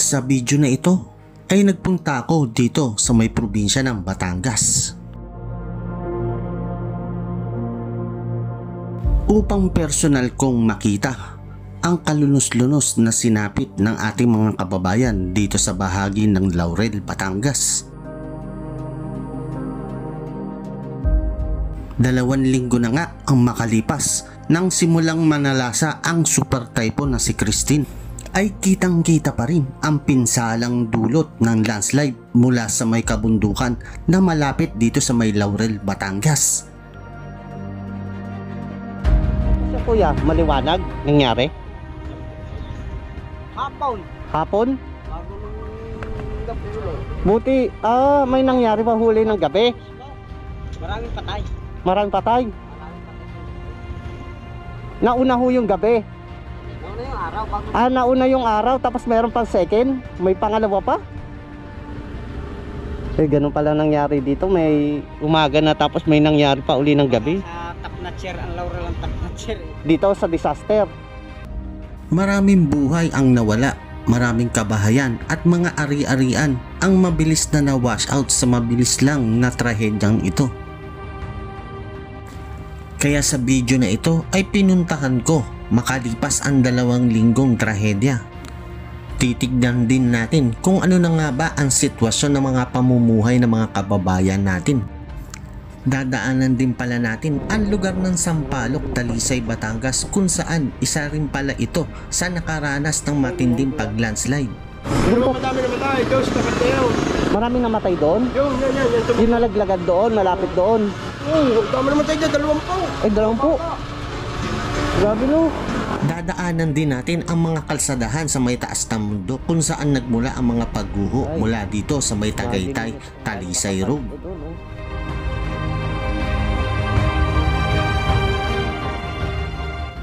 Sa video na ito ay nagpunta ako dito sa may probinsya ng Batangas upang personal kong makita ang kalunos-lunos na sinapit ng ating mga kababayan dito sa bahagi ng Laurel, Batangas. 2 linggo na nga ang makalipas nang simulang manalasa ang super typhoon na si Christine, ay kitang-kita pa rin ang pinsalang dulot ng landslide mula sa may kabundukan na malapit dito sa may Laurel, Batangas. So, kuya, maliwanag nangyari? Hapon? Buti, may nangyari pa huli ng gabi? Maraming patay? Nauna ho yung gabi? Nauna yung araw tapos meron pang second? May pangalawa pa? Ganun pala nangyari dito. May umaga na tapos may nangyari pa uli ng gabi. Sa Tapnatcher, ang Laurel ang Tapnatcher. Dito sa disaster. Maraming buhay ang nawala, maraming kabahayan at mga ari-arian ang mabilis na na-wash out sa mabilis lang na trahedyang ito. Kaya sa video na ito ay pinuntahan ko makalipas ang 2 linggong trahedya. Titignan din natin kung ano na nga ba ang sitwasyon ng mga pamumuhay ng mga kababayan natin. Dadaanan din pala natin ang lugar ng Sampaloc, Talisay, Batangas kung saan isa rin pala ito sa nakaranas ng matinding paglandslide. Madami namatay, Diyos, dapat na yun. Maraming namatay doon? Yung nalaglagan doon, malapit doon. Dami namatay dyan, 20. 20? Grabe no. Dadaanan din natin ang mga kalsadahan sa may taas ng mundo kung saan nagmula ang mga pagguho mula dito sa may Tagaytay, Talisay Road.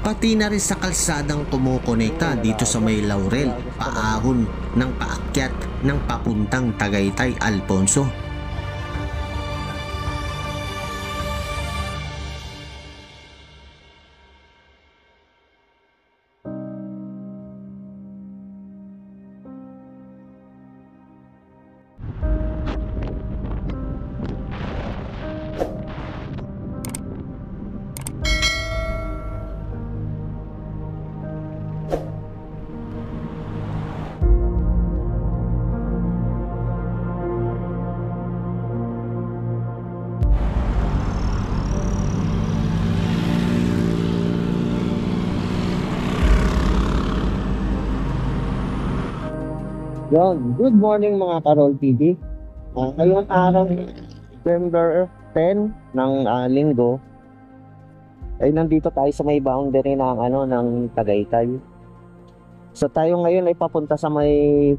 Pati na rin sa kalsadang kumukonekta dito sa may Laurel, paahon ng paakyat ng papuntang Tagaytay, Alfonso. Good morning mga Karol TV. Ngayong araw November 10 ng linggo ay nandito tayo sa may boundary ng Tagaytay. So tayo ngayon ay papunta sa may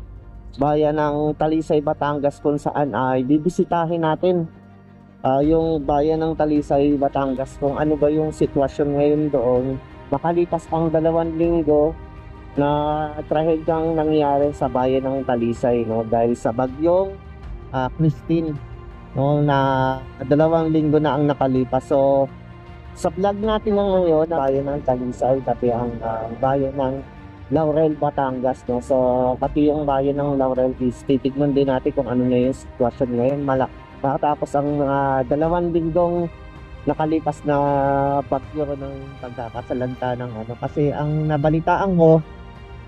bayan ng Talisay, Batangas kung saan ay bibisitahin natin yung bayan ng Talisay, Batangas kung ano ba yung sitwasyon ngayon doon makalipas ang 2 linggo na trahedyang nangyari sa bayan ng Talisay, no, dahil sa bagyong Christine, no, na 2 linggo na ang nakalipas. So sa vlog natin ngayon, bayan ng Talisay, pati ang bayan ng Laurel, Batangas, no. So pati yung bayan ng Laurel is titignan din natin kung ano na yung sitwasyon ngayon. Matapos ang 2 linggong nakalipas na bagyo ng pagkakasalanta ng kasi ang nabalitaan ko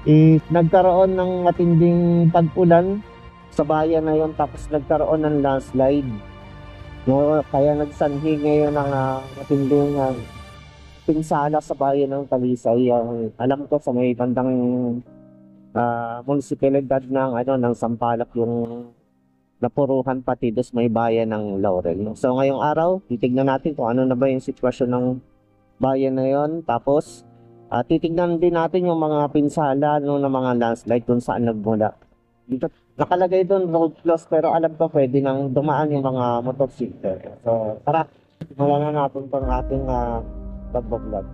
is nagkaroon ng matinding pag-ulan sa bayan na yun, tapos nagkaroon ng landslide, no? Kaya nagsanhi ngayon ng matinding pinsala sa bayan ng Talisay. Alam ko sa may bandang munisipalidad ng Sampaloc yung napuruhan, pati dos may bayan ng Laurel, no? So ngayong araw titignan natin kung ano na ba yung sitwasyon ng bayan na yon, tapos titignan din natin yung mga pinsala ng mga landslide kung saan nagmula. Dito nakalagay doon road closed, pero alam ko pwede nang dumaan yung mga motorsiklo. So tara, simulan na natin pang ating pag-vlog.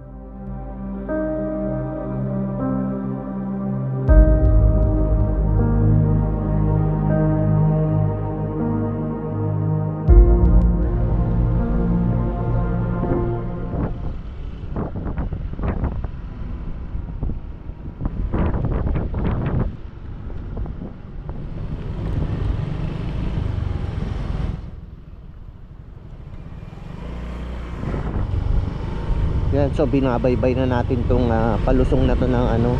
Yan, so binabaybay na natin tong palusong na to ng ano,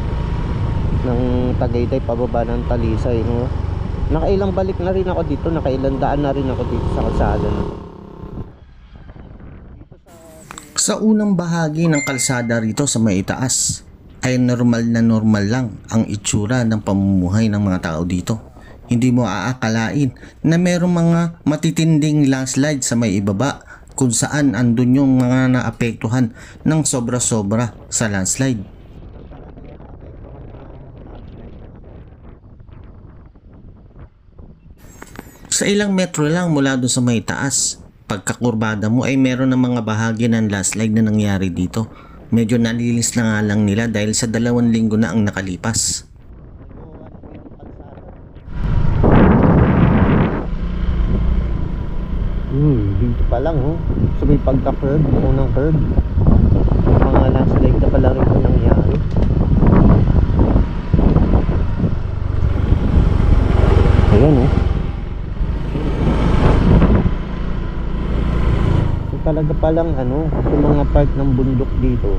ng Tagaytay pababa ng Talisay, no. Nakailang balik na rin ako dito, nakailang daan na rin ako dito sa kalsada na. Sa unang bahagi ng kalsada rito sa may itaas ay normal lang ang itsura ng pamumuhay ng mga tao dito. Hindi mo aakalain na mayroong mga matitinding landslide sa may ibaba kung saan andun yung mga naapektuhan ng sobra-sobra sa landslide. Sa ilang metro lang mula doon sa may taas, pagkakurbada mo ay meron ng mga bahagi ng landslide na nangyari dito. Medyo nalilis na nga lang nila dahil sa 2 linggo na ang nakalipas. Dito pa lang, oh. So may pagka-curve, unang curve. Mga landslide na pala rin ito nangyari. Ayan, oh. So talaga palang ano, sa mga part ng bundok dito,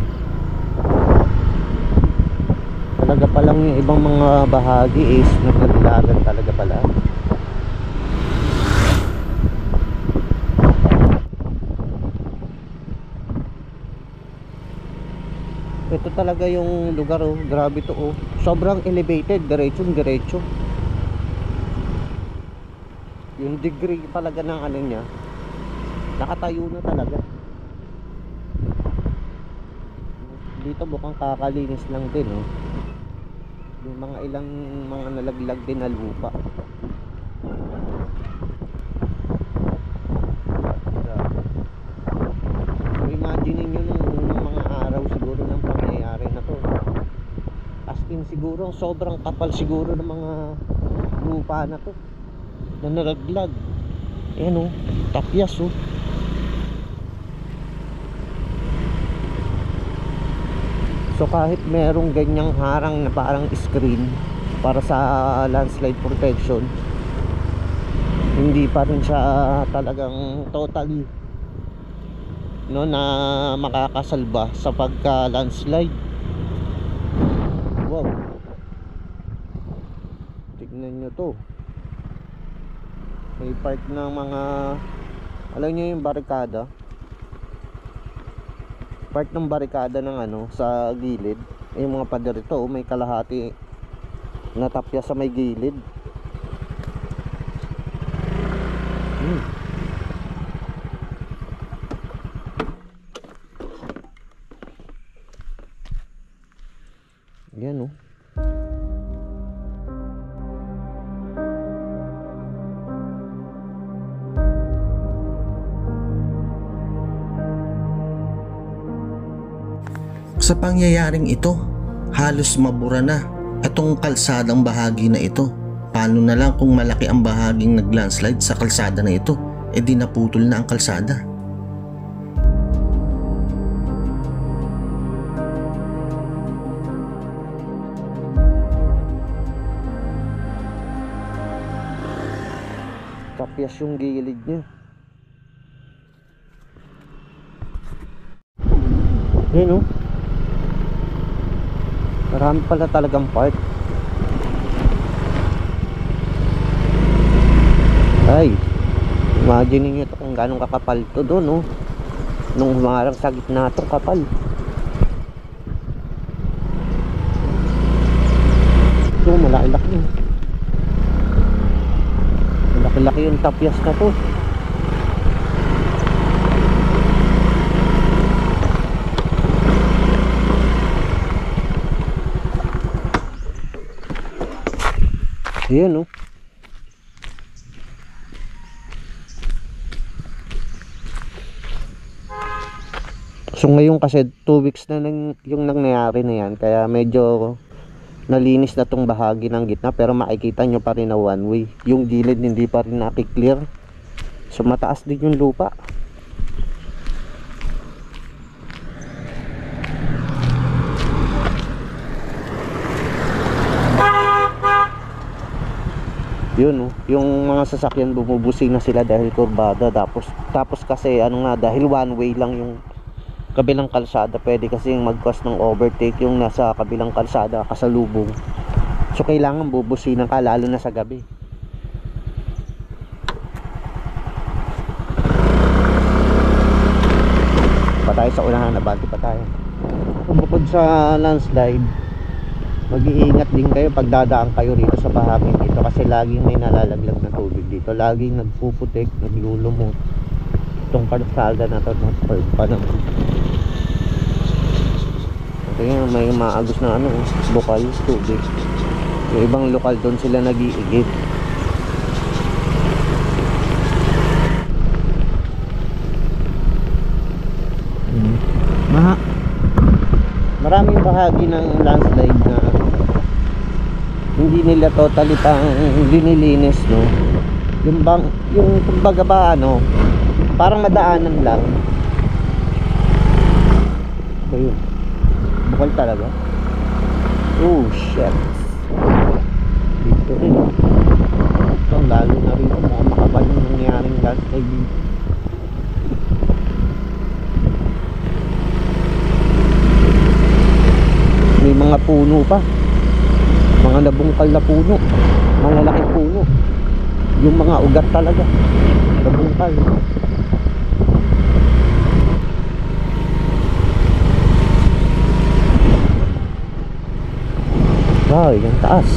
talaga palang yung ibang mga bahagi is naglagan talaga pala. Ito talaga yung lugar, oh. Grabe to, oh. Sobrang elevated, diretso. Yung degree talaga ng ano niya, nakatayo na talaga. Dito mukhang kakalinis lang din, oh. Yung mga ilang mga nalaglag din na lupa. So imagine niyo nung unang mga araw siguro ng pangyayari na to. As in siguro sobrang kapal siguro ng mga lupa na to na nalaglag. Ayan, oh, tapyas, oh. So kahit merong ganyang harang na parang screen para sa landslide protection, hindi pa rin siya talagang totally, no, na makakasalba sa pagka landslide. Wow, tignan nyo to. May part ng mga, alam nyo yung barikada, part ng barikada ng ano sa gilid, yung mga pader ito, may kalahati natapya sa may gilid. Yan, oh. Sa pangyayaring ito, halos mabura na itong kalsadang bahagi na ito. Paano na lang kung malaki ang bahaging naglandslide sa kalsada na ito, di naputol na ang kalsada. Tapyas yung gilid niya. Yan, oh. Marami pala talagang part. Ay, imagine niyo ito kung ganong kakapal to doon, oh. Nung humarang sa gitna itong kapal. Ito, malaki-laki. Malaki-laki yung tapyas na to. Ayan, oh. So ngayon kasi 2 weeks na yung nangyayari na yan, kaya medyo nalinis na tong bahagi ng gitna, pero makikita nyo pa rin na one way. Yung gilid hindi pa rin nakiklear. So mataas din yung lupa. Yun, oh, yung mga sasakyan bumubusi na sila dahil kurbada, tapos kasi ano nga, dahil one way lang yung kabilang kalsada. Pwede kasing mag-cause ng overtake yung nasa kabilang kalsada kasalubong. So kailangan bubusinan ka lalo na sa gabi. Pa tayo sa unahan, nabati pa tayo. Bukod sa landslide, mag-iingat din kayo pag dadaan kayo rito sa bahaging dito kasi laging may nalalaglag na tubig dito. Laging nagpuputik, naglulumot itong kalsada na to pa naman. Ito yun, may maagos na ano, bukal, tubig. Yung ibang lokal doon sila nag-iigib. Maraming bahagi ng landslide na hindi nila totally pang linilinis, no? Yung kumbaga ba ano, parang madaanan lang. So yun, bukal talaga. Oh shit, dito rin ito, lalo na rin mukhang makapal yung nangyaring landslide dito. May mga puno pa, mga nabungkal na puno, malalaking puno, yung mga ugat talaga nabungkal. Ay, ang taas.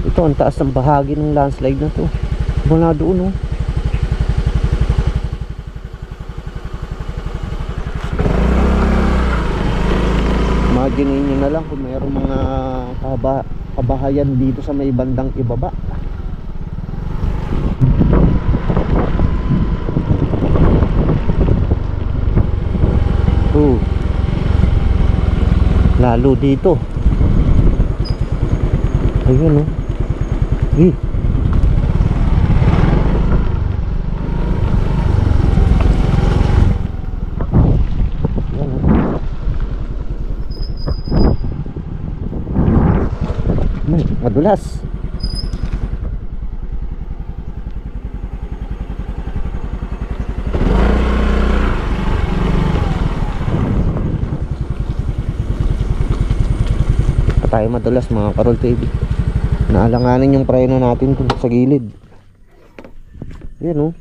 Ito ang taas ng bahagi ng landslide na to mula doon, oh. Imagine nyo na lang kung mayroong mga kabahayan dito sa may bandang ibaba. Lalo dito. Ayun, oh. Yan, madulas. Tayo madulas mga Karol TV. Naalanganin yung preno natin dun sa gilid. Yan, oh.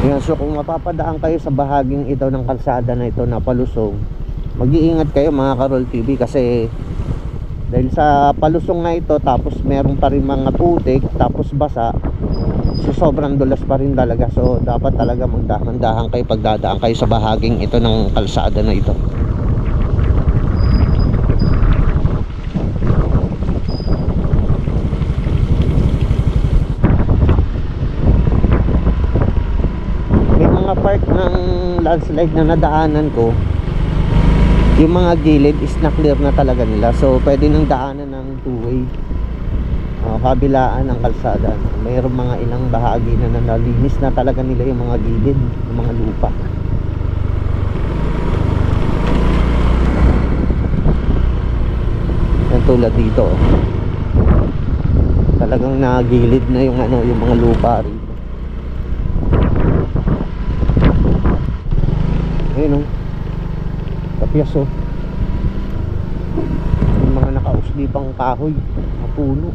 Yan, so kung mapapadaan kayo sa bahaging ito ng kalsada na ito na palusong, mag-iingat kayo mga Karol TV kasi dahil sa palusong na ito tapos meron pa rin mga putik tapos basa, so sobrang dulas pa rin talaga. So dapat talaga magdahan-dahan kayo pagdadaan kayo sa bahaging ito ng kalsada na ito. May mga part ng landslide na nadaanan ko, yung mga gilid is na-clear na talaga nila. So pwede nang daanan ng two-way, kabilaan ng kalsada. Mayroong mga ilang bahagi na nalinis na talaga nila yung mga gilid, yung mga lupa. Yan, tulad dito, talagang nagilid na yung ano, yung mga lupa rito. Ayun, oh. Tapos, oh, yung mga nakausli pang kahoy na puno.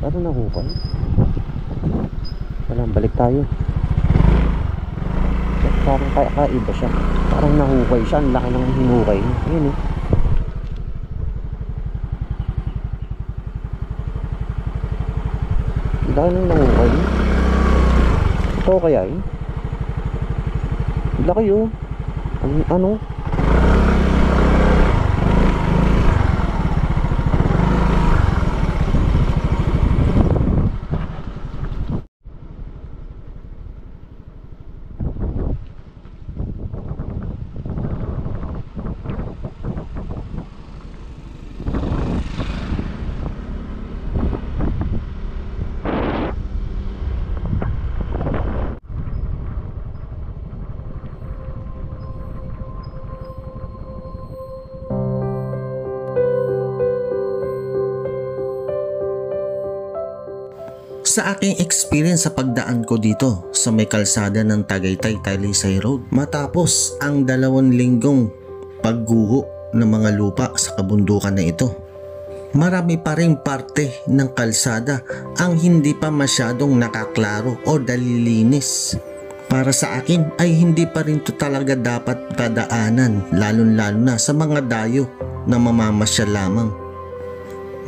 Parang nahukay. Walang, balik tayo. Parang kaiba siya. Parang nahukay siya. Ang laki ng hinukay. Ayan, eh. Ang laki ng nahukay. Ito kaya, eh. Ang laki, oh. Ano? Sa aking experience sa pagdaan ko dito sa may kalsada ng Tagaytay-Talisay Road, matapos ang 2 linggong pagguho ng mga lupa sa kabundukan na ito, marami pa ring parte ng kalsada ang hindi pa masyadong nakaklaro o dalilinis. Para sa akin ay hindi pa rin ito talaga dapat dadaanan, lalo-lalo na sa mga dayo na mamamasyal lamang.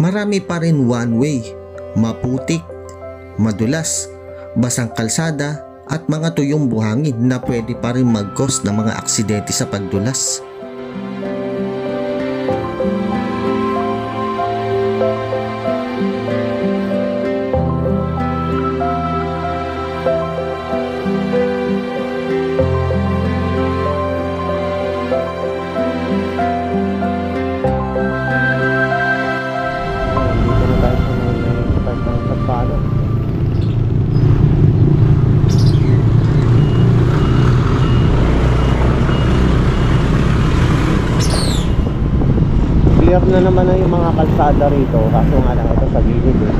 Marami pa rin one way, maputik, madulas, basang kalsada at mga tuyong buhangin na pwede pa rin mag-cause ng mga aksidente sa pagdulas. Clear na naman na yung mga kalsada rito, kaso nga lang ito sa gilid eh.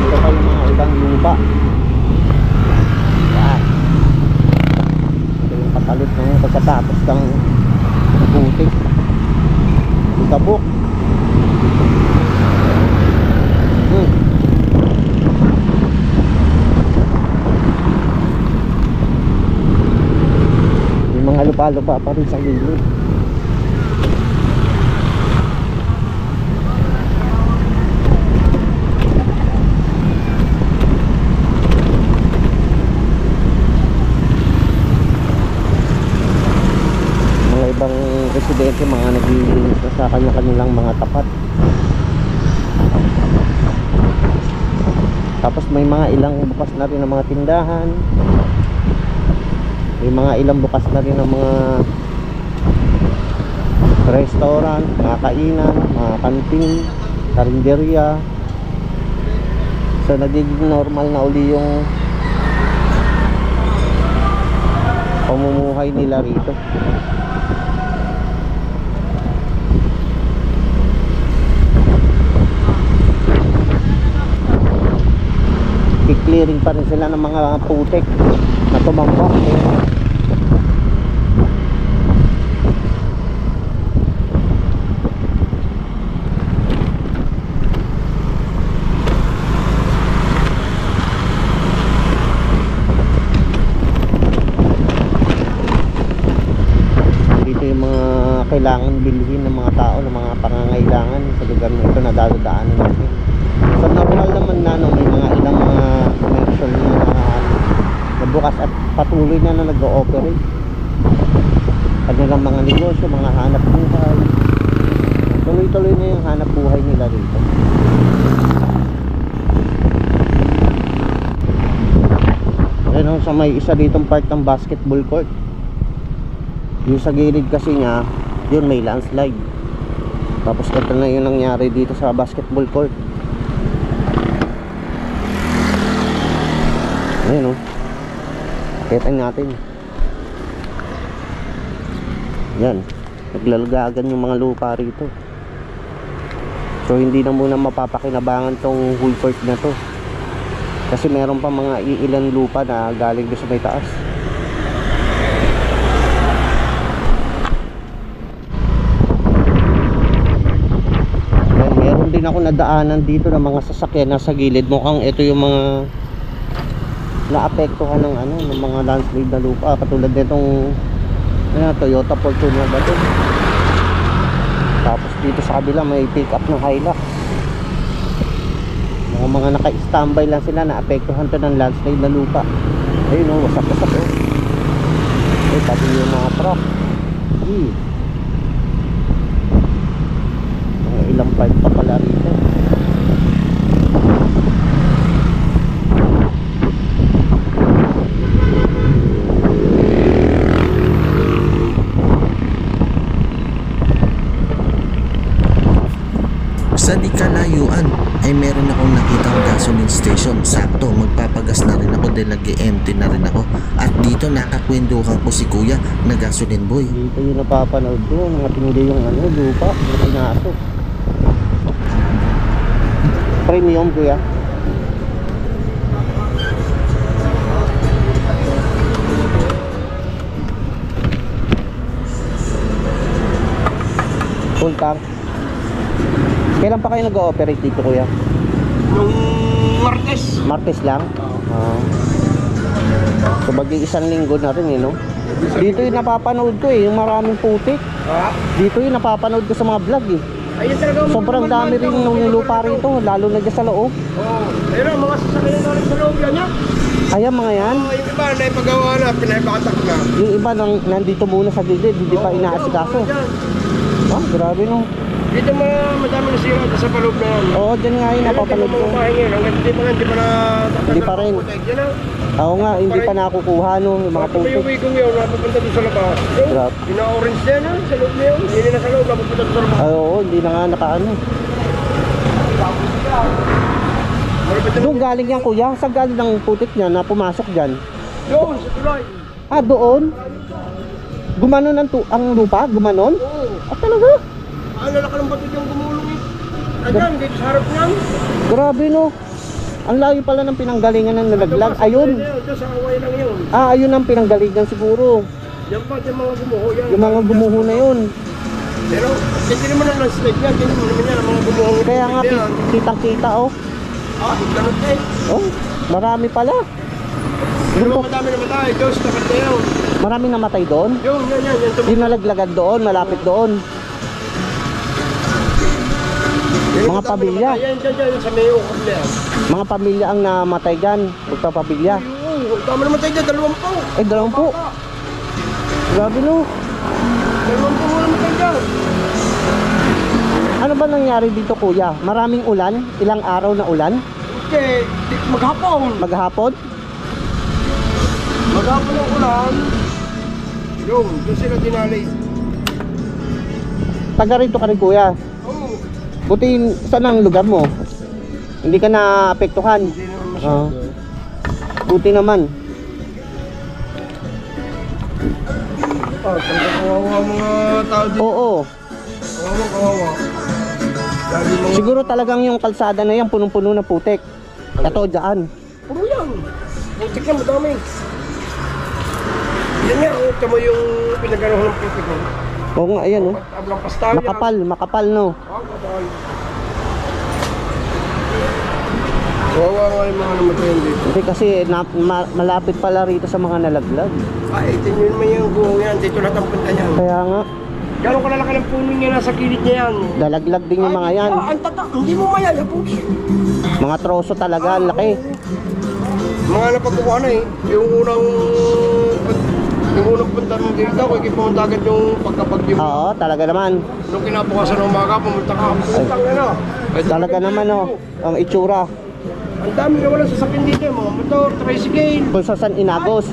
Ito pa yung mga ibang lupa. Yan. Ito yung katalot ng pagkatapos ng putik. Itabok. Mga lupa-lupa pa rin sa gilid. Mga ibang residente, mga naglilinis sa kanya-kanilang mga tapat. Tapos may mga ilang bukas na rin ng mga tindahan. May mga ilang bukas na rin ng mga restaurant, mga kainan, mga kantin, karinderya. So nagiging normal na uli yung pamumuhay nila rito. I-clearing pa rin sila ng mga putik na tumambak eh. Dito yung mga kailangan bilhin ng mga tao, ng mga pangangailangan sa lugar na ito na dadaanan natin. So normal naman na no, may mga ilang mga commercial na bukas at patuloy na nag-ooperate. Kanilang mga negosyo, mga hanap buhay. Tuloy-tuloy na yung hanap buhay nila dito. Ayun, sa may isa ditong part ng basketball court. Yung sa gilid kasi niya, yun may landslide. Tapos ito na yung nangyari dito sa basketball court. Ayun o, kita natin. Yan, naglalagagan yung mga lupa rito. So hindi na muna mapapakinabangan tong whole court na to, kasi meron pa mga iilan lupa na galing doon sa may taas. Yan, meron din ako nadaanan dito ng mga sasakyan na sa gilid. Mukhang ito yung mga naapektuhan ng ano, ng mga landslide na lupa, katulad nitong Toyota Fortuner ba ito. Tapos dito sa kabila may pick up ng Hilux. Mga naka-standby lang sila, naapektuhan to ng landslide na lupa. Ayun o, wasak-wasak o. Eh, pati yung mga truck. Mga ilang part pa pala rito. Sa di kalayuan ay meron akong nakitang gasoline station. Sakto, magpapagas na rin ako dahil nag-empty na rin ako. At dito nakakwenduhan ko si kuya na gasoline boy. Dito yung napapanood ko, mga tindi yung ano, lupa, yung pinaso. Premium kuya. Full tank. Kailan pa kayo nag-ooperate dito kuya? Yung Martes. Martes lang? So bagay isang linggo na rin no? Dito yung napapanood ko yung maraming putik. Dito yung napapanood ko sa mga vlog Ayun talaga. Sobrang dami rin nung lupa rito, lalo na dyan sa loob. Ayun ang mga sasakyan na rin sa loob yan yan. Ayan mga yan. Yung iba na ipagawa na, pinaipatak na. Yung iba nandito muna sa gilid, hindi pa inaasikaso. Grabe no. Dito madami na sira sa paloob na yan. Oo, dyan nga yung napapanood ko. Hindi pa na... Hindi pa rin. Oo nga, hindi pa nakukuha no, yung mga putik. May uwi kong yun, napupunta doon sa labas. Yung na-orange na yan sa loob na yun. Hindi na sa loob, napupunta doon sa labas. Ay, oo, hindi na nga nakaano. Doon galing yan kuya, saan galing ng putik niya na pumasok dyan? Doon, sa tulay. Doon? Gumanon ang lupa? Gumanon? Oo. Talaga? Lalaki ng bato yung gumulong Ayan, dito sa harap niyan. Grabe no. Ang layo pala ng pinanggalingan ng nalaglag. Ayun. Doon sa away lang yun. Ayun ang pinanggalingan siguro. Yan pa, yung mga gumuho yan. Yung mga gumuho na yun. Pero, hindi naman ang landslide yan. Hindi naman yan, ang mga gumuho. Kaya nga, kitang-kita Ganun eh. Marami pala. Pero madami naman tayo. Diyos, tapat na yun. Marami namatay doon? Yan. Yung nalaglagan doon, malapit doon. Mga pamilya. Yan, sa may ukod na yan. Mga pamilya ang namatay dyan. Magpapamilya. Oo, tama naman tayo dyan. 20. 20. Grabe no. 20 mo naman tayo dyan. Ano ba nangyari dito kuya? Maraming ulan? Ilang araw na ulan? Okay, maghapon. Maghapon? Maghapon ang ulan. Yun, doon sila dinali. Taga rito ka rin kuya. Oo. Buti saan ang lugar mo? Hindi ka naapektuhan. Hindi naman masyado. Buti naman. Talaga kawawa mga tao dito. Oo. Kawawa. Lagi mga... Siguro talagang yung kalsada na yan punong-puno na putik. Ito dyan. Puro yan. Putik yan, madami. Yan nga, tamo yung pinaganohan ng putik. Oo nga, ayan oh. Tablang pastaw yan. Makapal no. Kapal. Kawawa nga yung mga namatayan dito. Hindi kasi malapit pala rito sa mga nalaglag. Ito nyo naman yung buhong yan. Dito lahat ang punta niyan. Kaya nga, Gano'n kalalaki ng puno niya nasa kilid niya yan. dalaglag din yung mga yan. Ang tatak, hindi mo mayayapos. Mga troso talaga, ang laki. Mga napagkukuha na eh. Yung unang punta mo dito, kung pumunta agad yung pagkapagyo. Oo, talaga naman. Nung kinabukasan ng umaga, pumunta ka. Pumunta ka na. Talaga naman oh, ang itsura. Ang dami na walang sasakyan dito. Mga motor, tricycle. Kung sa San Inagos.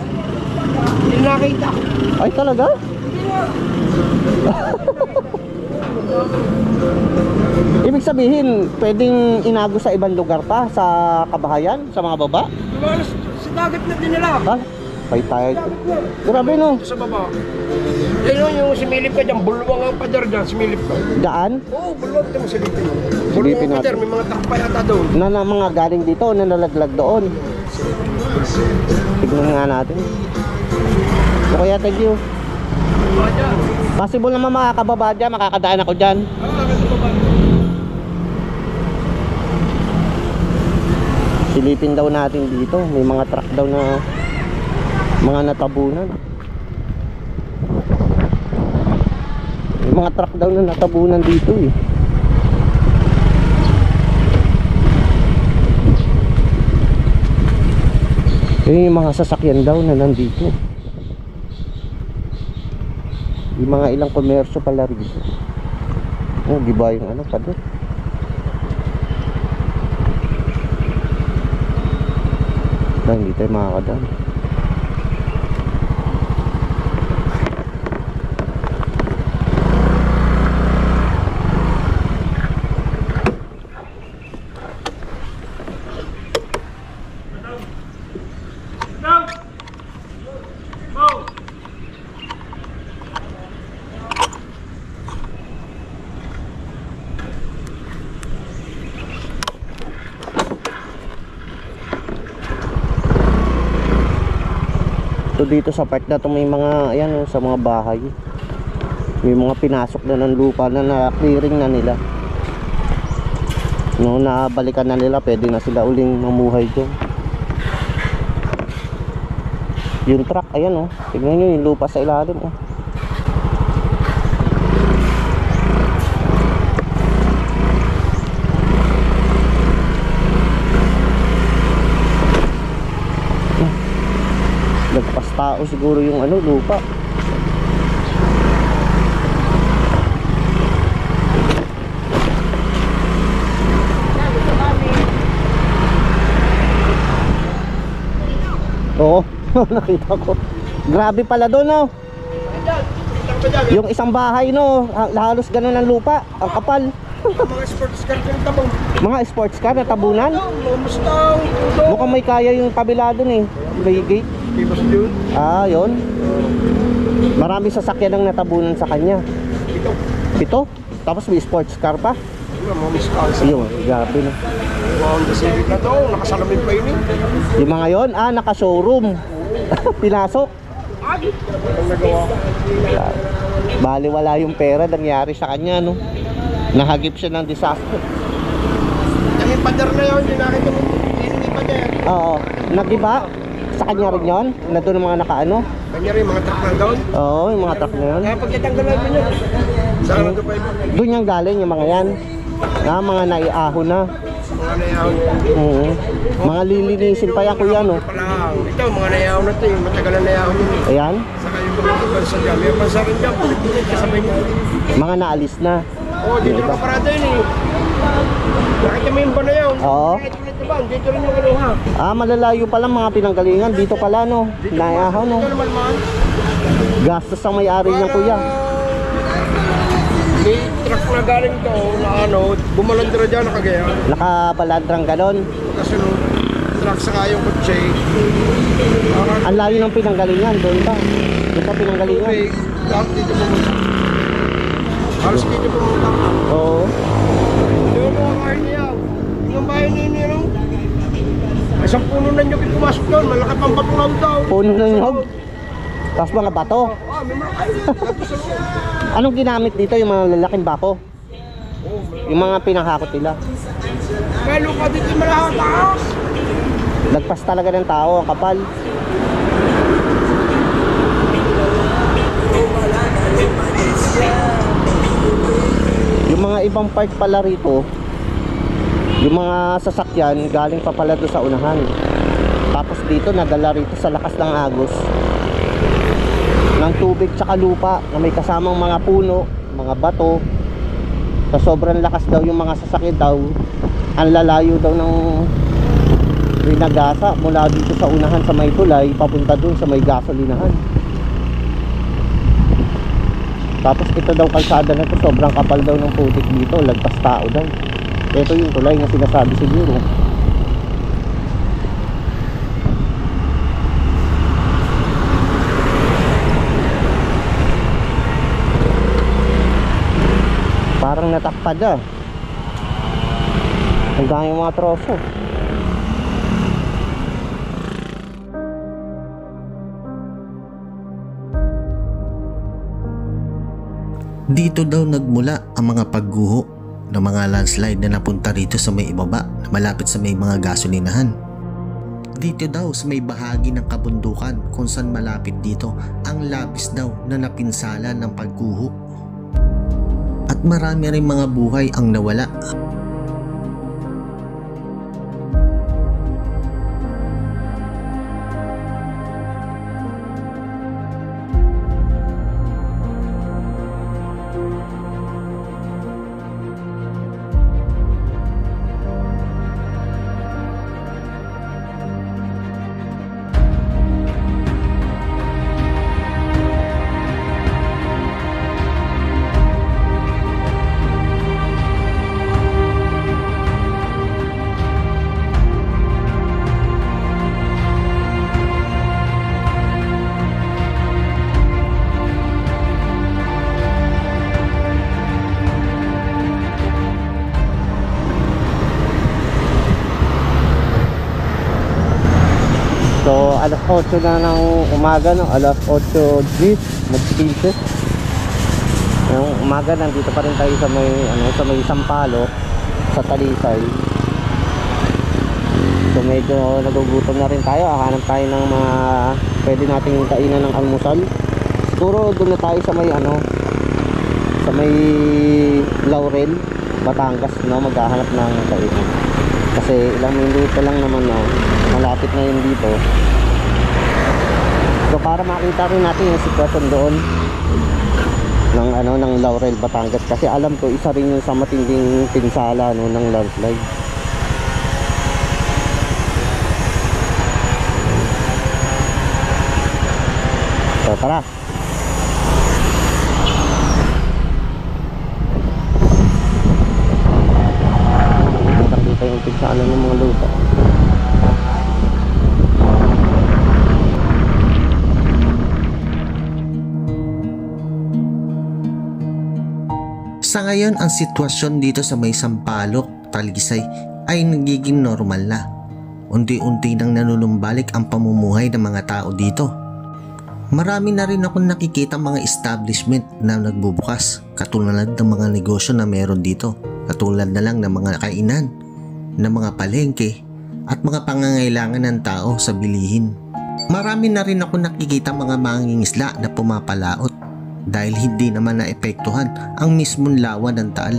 Hindi nakita. Ay talaga? Ibig sabihin, pwedeng inagos sa ibang lugar pa, sa kabahayan, sa mga baba? Lumalas sa dagat na din nila. Ha? Pay tayo. Grabe no. Sa baba. Yan yung similip ka dyan, bulwang ang pader dyan, similip ka. Daan? Oo, bulwang ito mo silipin mo. Silipin Bulwang ang pader, natin. may mga takpa yata doon. Na mga galing dito, na nalaglag doon. Tignan nga natin. So kaya thank you. Baba dyan. Possible naman makakababa dyan, makakadaan ako dyan. Sa baba. Silipin daw natin dito, may mga truck daw na mga natabunan. May mga truck daw na natabunan dito eh. Yun yung mga sasakyan daw na nandito. Yung mga ilang komersyo pala rito. Oh, di ba yung ano pa doon? Hindi tayo makakadaan. So dito sa part na to may mga, ayan oh, sa mga bahay. May mga pinasok na ng lupa na na-clearing na nila. No, nabalikan na nila, pwede na sila uling mamuhay doon. Yung truck, ayan oh. Tignan nyo yung lupa sa ilalim oh. Nagpas tao siguro yung ano, lupa. Oo, nakita ko. Grabe pala doon, no? Yung isang bahay, no? Halos ganun ang lupa. Ang kapal. Mga sports car yung tabong. Mga sports car na tabunan. Mustang, Udo. Mukhang may kaya yung kabila doon eh. May gate. Kibos yun. Ah, yun. Marami sasakyan ang natabunan sa kanya. Ito. 7? Tapos may sports car pa. Mga Mustang. Ayun, grabe na. Honda Civic na to. Nakasalamin pa yun eh. Yung mga yon, naka-showroom. Pinasok. Ang nagawa. Bali wala yung pera nangyari sa kanya, no? Nahagip siya ng disaster. Yung pader na yun, yung nakita mo. Yung pader. Oo. Nagiba? Sa kanya rin yun? Na doon ang mga nakaano? Kanya rin, mga truck na doon. Oo, yung mga truck na yun. Kaya pagkatanggalan mo nyo. Saan na ito pa yun? Doon yung galing yung mga yan. Mga naiahon na. Mga nayahon. Oo. Mga lilinisin pa yan, kuya, no? Palang. Ito, mga nayahon na ito. Yung matagal na nayahon yun. Ayan. Saka yung mga bansa dyan. May bansa rin dyan. Pulit-pulit kasabay nyo. Mga naalis na. Oo, dito na parada yun eh. Nakita mo yung ba na yun? Oo. Ulit na ba? Dito rin yung kaluha. Malalayo pala mga pinanggalingan. Dito pala, no? Naiahon, no? Ito naman man. Gastos ang may-ari niyan, kuya. May truck na galing to na ano, bumalandra dyan na Cagayan. Nakabaladrang ganon. Kasunod, truck sa kayong kotse. Ang layo ng pinanggalingan. Doon pa. Doon pa pinanggalingan. Tubig, lahat dito pumunta. Halos dito pumunta. Oo. Doon ang bahay niya. Yung bahay niya niya. Isang puno na nyo pumasok doon. Malaki pang patulaw daw. Puno ng nyog. Tapos mga bato. May mga kayo. Dito sa loob. Anong ginamit dito? Yung mga lalaking bako? Yung mga pinahakot nila. Kaya lupa dito yung malaki taas. Nagpas talaga ng tao. Ang kapal. Yung mga ibang part pala rito, yung mga sasakyan galing pa pala doon sa unahan. Tapos dito nadala rito sa lakas ng agos ng tubig tsaka lupa na may kasamang mga puno, mga bato. Sa sobrang lakas daw yung mga sasakyan daw, ang lalayo daw ng rinagasa mula dito sa unahan sa may tulay papunta dun sa may gasolinahan. Tapos ito daw kalsada na to, sobrang kapal daw ng putik dito, lagpas tao daw. Ito yung tulay na sinasabi siguro. Parang natakpad ah. Ang dami yung mga troso. Dito daw nagmula ang mga pagguho ng mga landslide na napunta rito sa may ibaba na malapit sa may mga gasolinahan. Dito daw sa may bahagi ng kabundukan kung saan malapit dito ang labis daw na napinsala ng pagguho. At marami rin mga buhay ang nawala. alas 8 na ng umaga, no? Alas 8:10, mag-15. Yung umaga, nandito pa rin tayo sa may, sa may Sampaloc, sa Talisay. So medyo nagugutom na rin tayo. Hahanap tayo ng mga pwede nating kainan ng almusal. Siguro doon na tayo sa may sa may Laurel, Batangas, no? Maghahanap ng kainan. Kasi ilang minuto lang naman, no? Malapit na yun dito. So para makita rin natin yung sitwasyon doon ng ng Laurel, Batangas, kasi alam ko isa rin yung sa matinding pinsala, no, ng landslide. So tara. Nakita yung pinsala ng mga lupa. Sa ngayon, ang sitwasyon dito sa may Sampaloc, Talisay ay nagiging normal na. Unti-unti nang nanulumbalik ang pamumuhay ng mga tao dito. Marami na rin akong nakikita mga establishment na nagbubukas, katulad ng mga negosyo na meron dito, katulad na lang ng mga kainan, ng mga palengke, at mga pangangailangan ng tao sa bilihin. Marami na rin ako nakikita mga mangingisda na pumapalaot dahil hindi naman naepektuhan ang mismong lawa ng Taal.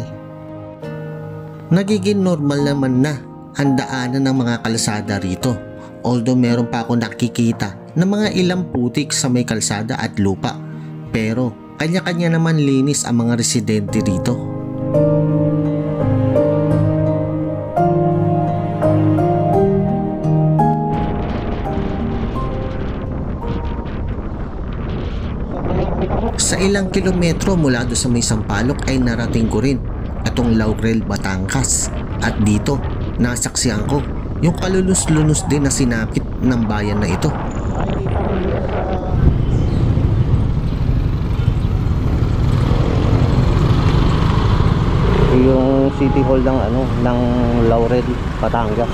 Nagiging normal naman na ang daanan ng mga kalsada rito, although meron pa ako nakikita na mga ilang putik sa may kalsada at lupa, pero kanya-kanya naman linis ang mga residente rito. Sa ilang kilometro mula do sa may Sampaloc ay narating ko rin atong Laurel, Batangas, at dito nasaksihan ko yung kalulus-lunos din na sinapit ng bayan na ito. Yung City Hall ng Laurel, Batangas.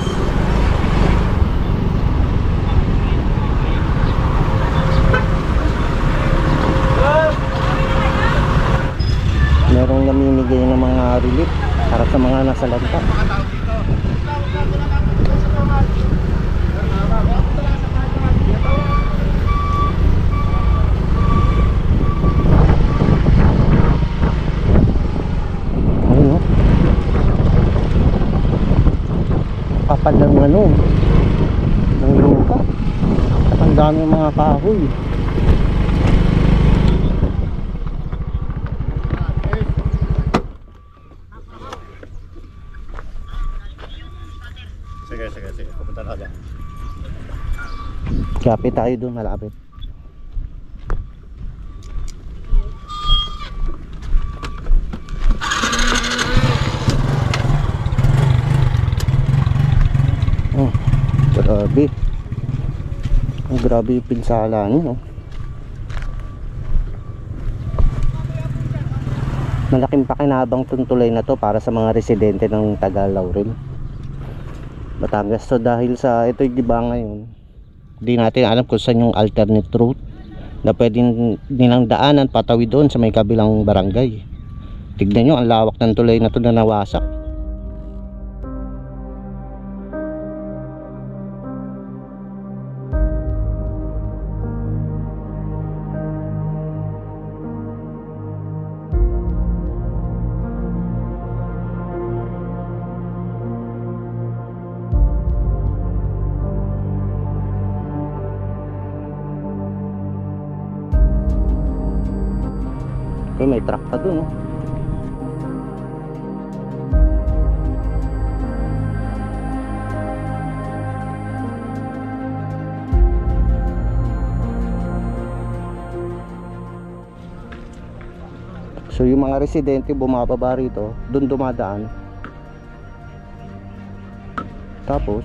Merong namimigay ng mga relief para sa mga nasa lanta. Ayun, no? Kapal ng ng lupa. Ang daming mga kahoy. Sige. Pupunta na dyan. Kapit tayo doon, malapit. Oh, grabe. Grabe yung pinsala niyo, no? Malaking pakinabang tuntulay na to para sa mga residente ng taga Laurel, Batangas. So dahil sa ito, diba ngayon, hindi natin alam kung saan yung alternate route na pwedeng nilang daanan patawid doon sa may kabilang barangay. Tignan nyo, ang lawak ng tulay na to na nawasak. Okay, may truck pa dun, oh. So yung mga residente bumababa rito, dun dumadaan. Tapos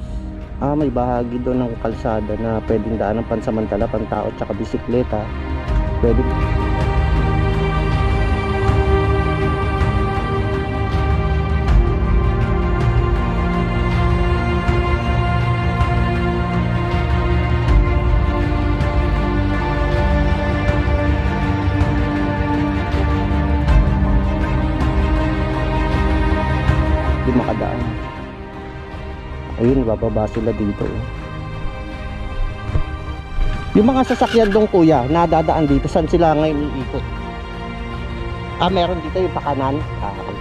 may bahagi doon ng kalsada na pwedeng daan ng pansamantala, pantao at saka bisikleta. Pwede. di makadaan. Ayun, bababa sila dito. Yung mga sasakyan dong kuya, nadadaan dito, saan sila ngayon iikot? Meron dito yung pakanan. Okay.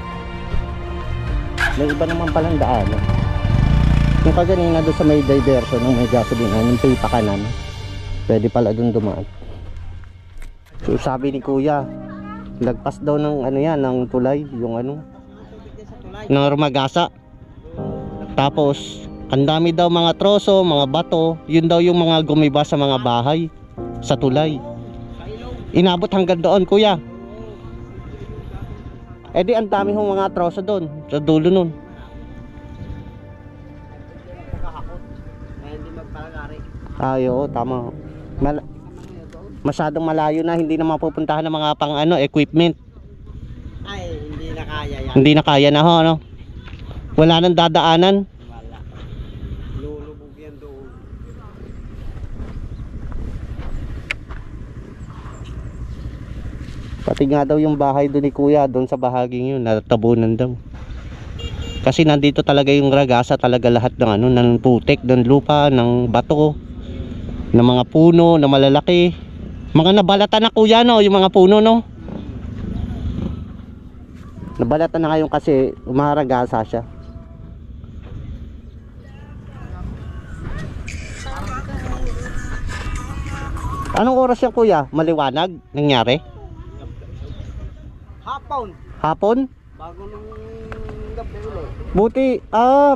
May iba naman palang daan. Yung kaganina doon sa may diversion ng may gasolina, yung pay pakanan, pwede pala doon dumaan. So sabi ni kuya, lagpas daw ng ano yan, ng tulay, yung ano, ng Rumagasa. Tapos ang dami daw mga troso, mga bato, yun daw yung mga gumiba sa mga bahay sa tulay. Inabot hanggang doon kuya. Eh di ang dami hong mga troso doon sa dulo nun. Ay, oo, tama. Masyadong malayo na, hindi na mapupuntahan ng mga pang ano, equipment. Ay, hindi na kaya yan. Hindi na kaya na ho, no? Wala nang dadaanan. Wala. Lulubog yan doon. Pati nga daw yung bahay doon ni kuya, doon sa bahaging yun, natabunan daw. Kasi nandito talaga yung Ragasa, talaga lahat ng ano, ng putik, ng lupa, ng bato, ng mga puno na malalaki. Mga nabalatan na kuya, no, yung mga puno, no. Nabalatan na ngayon kasi umaragasa siya. Anong oras yan kuya? Maliwanag? Nangyari? Hapon. Hapon? Bago nung gabi ulit. Buti,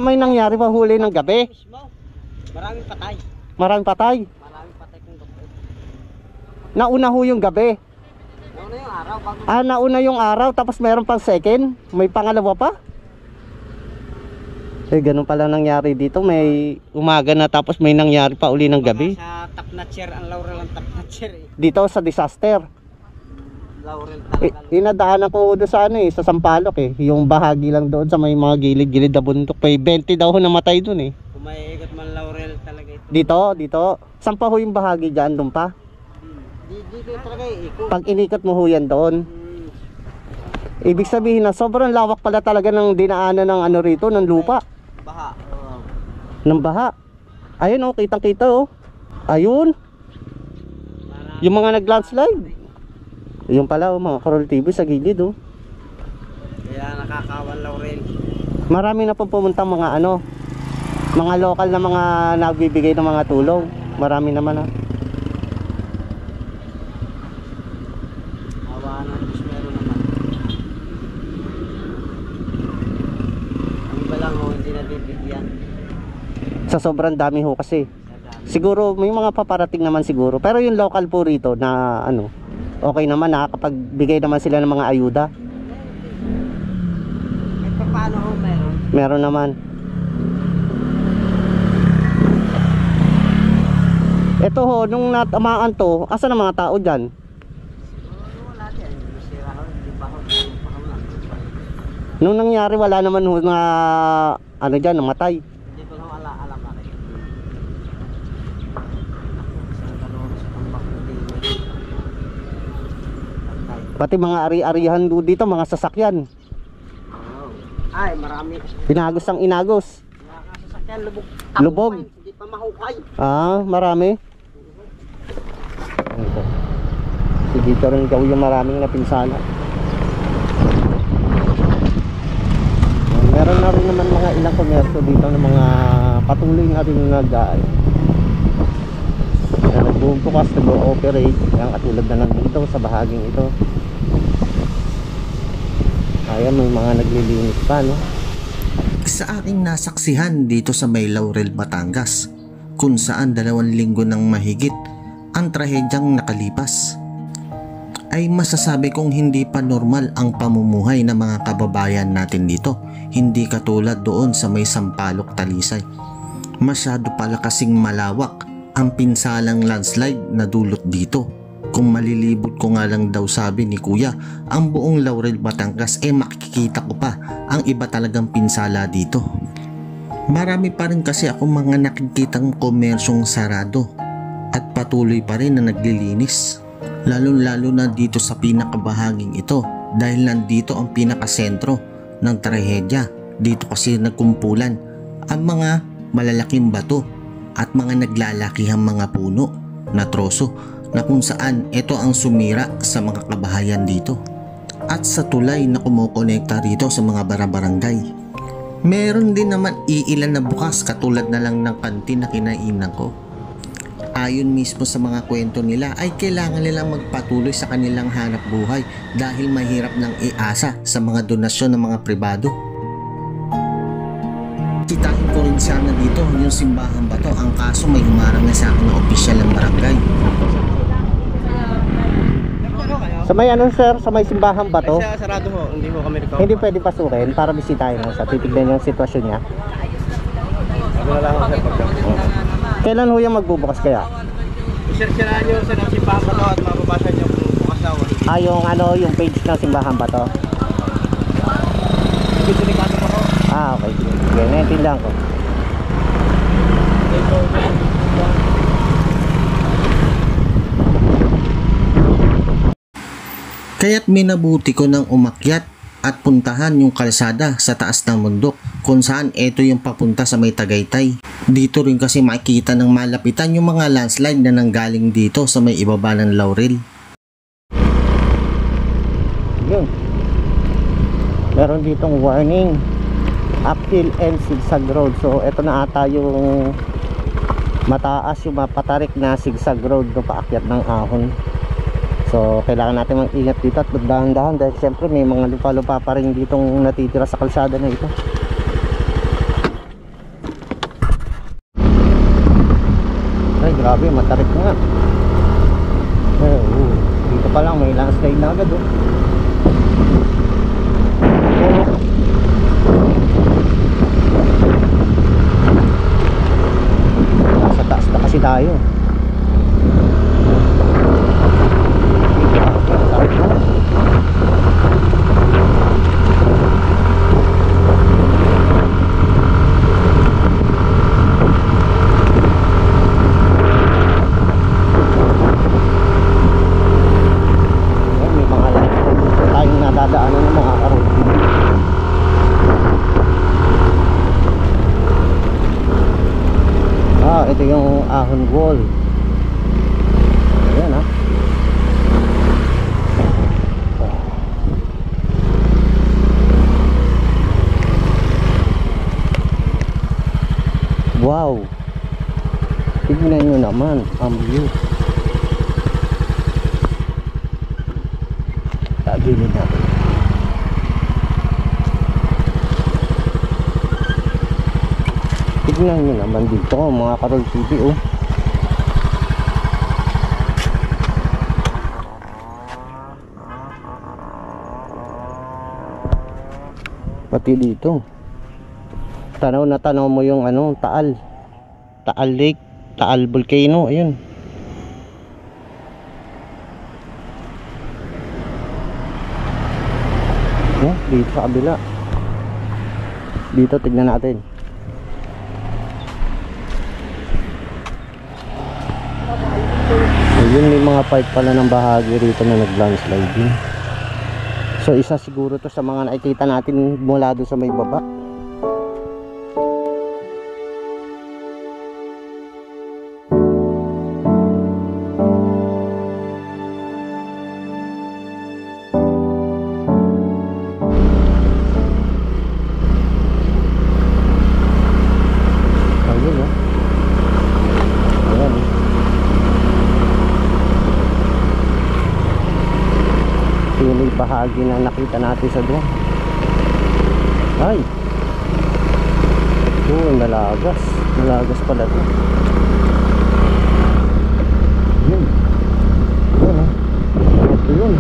may nangyari pa huli ng gabi. Mismo. Maraming patay. Maraming patay. Maraming patay kung gabi. Nauna ho yung gabi. Nauna yung araw. Bago Nauna yung araw, tapos meron pang second. May pangalawa pa. Eh, ganun pala nangyari dito. May umaga na tapos may nangyari pa uli ng gabi. sa top notcher, ang Laurel ang top notcher eh. Dito sa disaster. Laurel talaga. Inadaanan ko doon sa ano sa Sampaloc eh. Yung bahagi lang doon sa may mga gilid-gilid na bundok. May 20 daw ho namatay doon eh. Kung may ikot man Laurel talaga ito. Dito. Saan pa ho yung bahagi dyan? Doon pa? Dito talaga ikot. Pag inikot mo ho yan doon. Ibig sabihin na sobrang lawak pala talaga ng dinaanan ng ano rito, ng lupa. Baha. Ng baha. Ayun oh, kitang-kita oh. Ayun. Yung mga nag-landslide. Yung pala oh, mga Karol TV sa gilid oh. Kaya nakakawan Laurel. Marami na po pumunta mga ano, mga lokal na mga nagbibigay ng mga tulong. Marami naman ah. Awa ng Diyos meron naman. Ang iba lang oh, hindi nabibigyan. Sa sobrang dami ho kasi. Siguro may mga paparating naman siguro. Pero yung local po rito na ano, okay naman, nakakapagbigay naman sila ng mga ayuda. Kahit paano ho meron. Meron naman. Ito ho, nung natamaan to, asan ang mga tao dyan? Wala dyan. Sira ho, hindi pa ho. Nung nangyari wala naman ho na ano dyan, namatay. Hindi ko lang alam ako. Isang dalawa sa tambak na din. Pati mga ari-arihan dito, mga sasakyan. Ay, marami. Pinagos ang inagos. Mga kasasakyan, lubog. Lubog. Hindi pa mahukay. Marami. Ito. Si dito rin daw yung maraming napinsala. Meron na rin naman mga ilang komerso dito ng mga patuloy na rin nagbubukas, nag-ooperate. Yan katulad na lang dito sa bahaging ito. Ayan, may mga naglilinis pa, no? Sa aking nasaksihan dito sa may Laurel, Batangas, kung saan 2 linggo ng mahigit ang trahedyang nakalipas, ay masasabi kong hindi pa normal ang pamumuhay ng mga kababayan natin dito. Hindi katulad doon sa may Sampaloc, Talisay. Masyado pala kasing malawak ang pinsalang landslide na dulot dito. Kung malilibot ko nga lang daw, sabi ni kuya, ang buong Laurel, Batangas, makikita ko pa ang iba talagang pinsala dito. Marami pa rin kasi ako mga nakikitang komersyong sarado at patuloy pa rin na naglilinis. Lalo na dito sa pinakabahaging ito dahil nandito ang pinakasentro ng trahedya Dito kasi nagkumpulan ang mga malalaking bato at mga naglalakihang mga puno na troso na kung saan ito ang sumira sa mga kabahayan dito at sa tulay na kumukonekta rito sa mga barangay. Meron din naman iilan na bukas katulad na lang ng kantin na kinainan ko. Ayon mismo sa mga kwento nila ay kailangan nilang magpatuloy sa kanilang hanap buhay dahil mahirap nang iasa sa mga donasyon ng mga pribado. Citahin ko rin sana dito yung simbahan ba to, ang kaso may humarang na sa akin ng opisyal ng barangay. Sa may ano sir, sa may simbahan ba to? Sarado ho, hindi ho kami recover. Hindi pwede pasukin para bisitahin mo sa titignan yung sitwasyon niya. Wala lang ako sir pagka. Kailan ho yung magbubukas kaya? I-searchahan nyo sa ng simbahan ba to at mababasa nyo kung bukas na wala. Yung ano, yung page ng simbahan ba to? Delikado pa ho. Okay. Sige, naiintindihan ko. Kaya't minabuti ko ng umakyat at puntahan yung kalsada sa taas ng bundok kung saan ito yung papunta sa may Tagaytay. Dito rin kasi makikita ng malapitan yung mga landslide na nanggaling dito sa may ibaba ng Laurel. Yun. Meron ditong warning, uphill and zigzag road. So ito na ata yung mataas, yung mapatarik na zigzag road no, paakyat ng ahon. So kailangan natin mag-ingat dito at magdahan-dahan dahil siyempre may mga lupa-lupa pa rin ditong natitira sa kalsada na ito. Ay grabe, matarik nga. Dito pa lang may landslide na agad oh. Nasa taas na kasi tayo. Ito yung ahon wall. Ayan ha. Wow, tignan nyo naman ang view. Tagilid natin. Tignan nyo naman dito mga Karol TV oh. Pati dito tanaw na tanaw mo yung ano, Taal Lake, Taal Volcano, ayun. Dito sa kabila. Dito tignan natin. Ayun, may mga part pala ng bahagi rito na nag-landslide. So isa siguro to sa mga nakikita natin mula doon sa may baba. Yung bahagi na nakita natin sa doon. Ay, nalagas pala to. Yun, ito yun.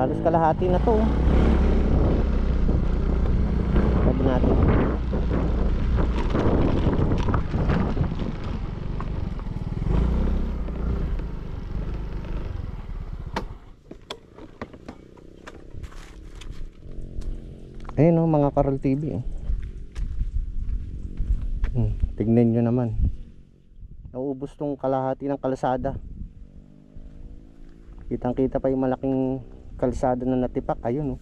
Halos kalahati na to. Sabi natin. Ayun mga Karol TV. Tignan nyo naman. Nauubos tong kalahati ng kalsada. Kitang kita pa yung malaking kalsada na natipak. Ayun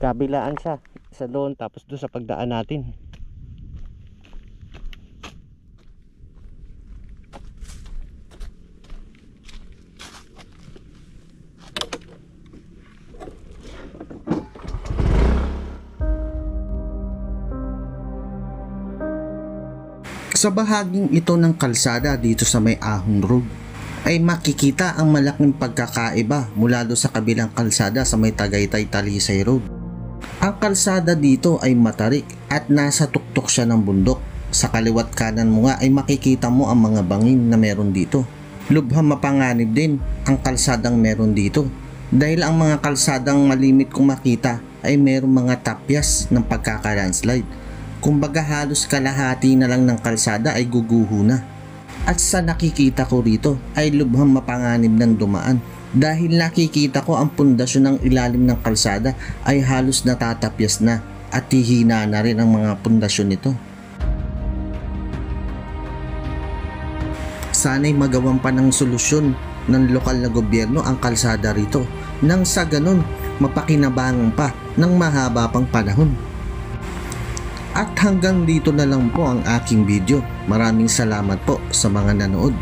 kabilaan siya. Isa doon tapos doon sa pagdaan natin. Sa bahaging ito ng kalsada dito sa may Ahon Road ay makikita ang malaking pagkakaiba mula do sa kabilang kalsada sa may Tagaytay Talisay Road. Ang kalsada dito ay matarik at nasa tuktok siya ng bundok. Sa kaliwat kanan mo nga ay makikita mo ang mga bangin na meron dito. Lubhang mapanganib din ang kalsadang meron dito dahil ang mga kalsadang malimit kong makita ay meron mga tapyas ng pagkakalandslide. Kumbaga halos kalahati na lang ng kalsada ay guguho na. At sa nakikita ko rito ay lubhang mapanganib ng dumaan dahil nakikita ko ang pundasyon ng ilalim ng kalsada ay halos natatapyas na at hihina na rin ang mga pundasyon nito. Sana'y magawan pa ng solusyon ng lokal na gobyerno ang kalsada rito nang sa ganun mapakinabangan pa ng mahaba pang panahon. At hanggang dito na lang po ang aking video. Maraming salamat po sa mga nanood.